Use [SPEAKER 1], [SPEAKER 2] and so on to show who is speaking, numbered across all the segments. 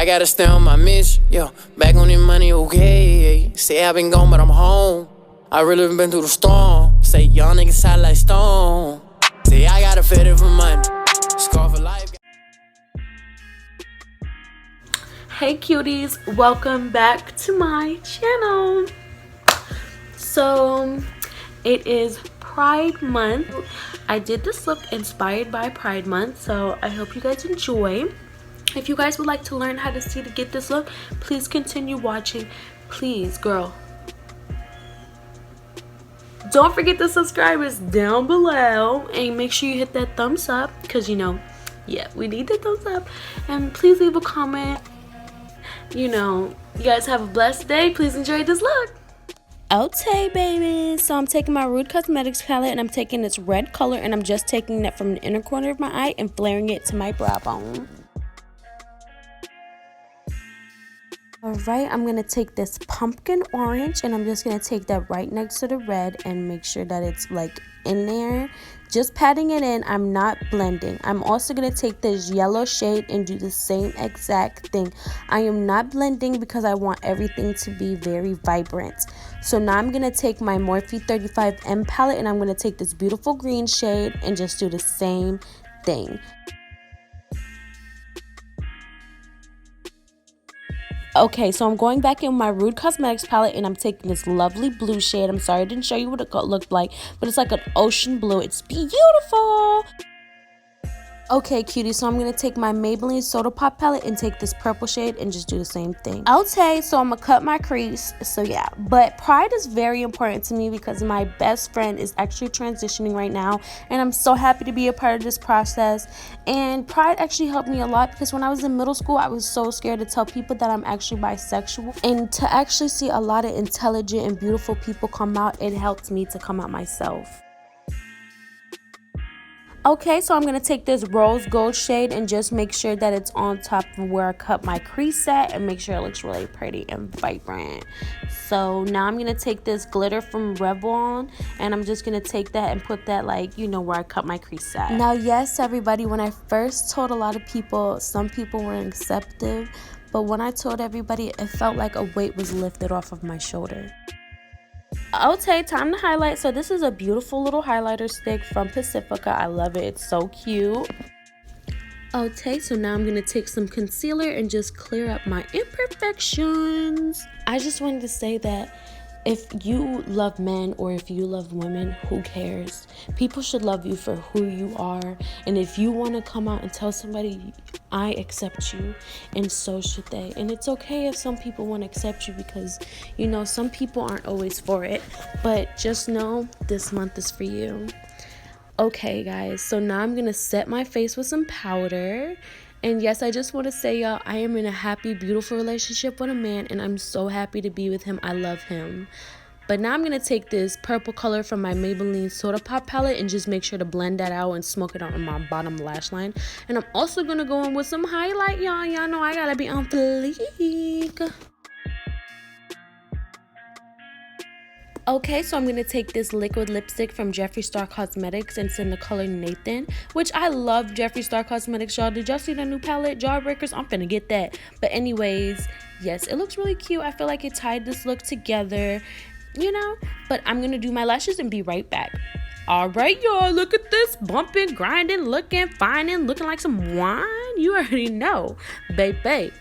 [SPEAKER 1] I gotta stay on my mission, yeah. Back on the money, okay. Say I been gone, but I'm home. I really been through the storm. Say young niggas hot like stone. Say I gotta fit it for money. Scar for life.
[SPEAKER 2] Hey cuties, welcome back to my channel. So it is Pride Month. I did this look inspired by Pride Month, so I hope you guys enjoy. If you guys would like to learn how to get this look, please continue watching. Please, girl, don't forget the subscribers down below and make sure you hit that thumbs up, because yeah, we need the thumbs up. And please leave a comment. You guys have a blessed day. Please enjoy this look. Okay, baby, so I'm taking my Rude Cosmetics palette and I'm taking this red color and I'm just taking that from the inner corner of my eye and flaring it to my brow bone. Alright, I'm going to take this pumpkin orange and I'm just going to take that right next to the red and make sure that it's like in there. Just patting it in, I'm not blending. I'm also going to take this yellow shade and do the same exact thing. I am not blending because I want everything to be very vibrant. So now I'm going to take my Morphe 35M palette and I'm going to take this beautiful green shade and just do the same thing. Okay, so I'm going back in my Rude Cosmetics palette and I'm taking this lovely blue shade. I'm sorry I didn't show you what it looked like, but it's like an ocean blue. It's beautiful. Okay, cutie, so I'm going to take my Maybelline Soda Pop palette and take this purple shade and just do the same thing. Okay, so I'm going to cut my crease. So yeah, but Pride is very important to me because my best friend is actually transitioning right now and I'm so happy to be a part of this process. And Pride actually helped me a lot because when I was in middle school, I was so scared to tell people that I'm actually bisexual. And to actually see a lot of intelligent and beautiful people come out, it helped me to come out myself. Okay, so I'm going to take this rose gold shade and just make sure that it's on top of where I cut my crease at and make sure it looks really pretty and vibrant. So now I'm going to take this glitter from Revlon and I'm just going to take that and put that like, where I cut my crease at. Now, yes, everybody, when I first told a lot of people, some people were receptive, but when I told everybody, it felt like a weight was lifted off of my shoulder. Okay, time to highlight. So this is a beautiful little highlighter stick from Pacifica. I love it. It's so cute. Okay, so now I'm going to take some concealer and just clear up my imperfections. I just wanted to say that if you love men or if you love women, who cares? People should love you for who you are. And if you want to come out and tell somebody, I accept you, and so should they. And it's okay if some people want to accept you because, some people aren't always for it. But just know this month is for you. Okay, guys, so now I'm going to set my face with some powder. And yes, I just want to say, y'all, I am in a happy, beautiful relationship with a man, and I'm so happy to be with him. I love him. But now I'm going to take this purple color from my Maybelline Soda Pop palette and just make sure to blend that out and smoke it on my bottom lash line. And I'm also going to go in with some highlight, y'all. Y'all know I got to be on fleek. Okay, so I'm going to take this liquid lipstick from Jeffree Star Cosmetics and it's in the color Nathan, which I love Jeffree Star Cosmetics, y'all. Did y'all see the new palette, Jawbreakers? I'm finna get that. But anyways, yes, it looks really cute. I feel like it tied this look together, But I'm going to do my lashes and be right back. All right, y'all, look at this. Bumping, grinding, looking, finding, looking like some wine. You already know, baby.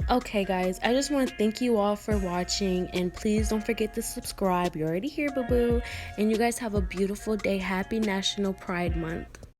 [SPEAKER 2] Okay, guys, I just want to thank you all for watching, and please don't forget to subscribe. You're already here, boo-boo, and you guys have a beautiful day. Happy National Pride Month.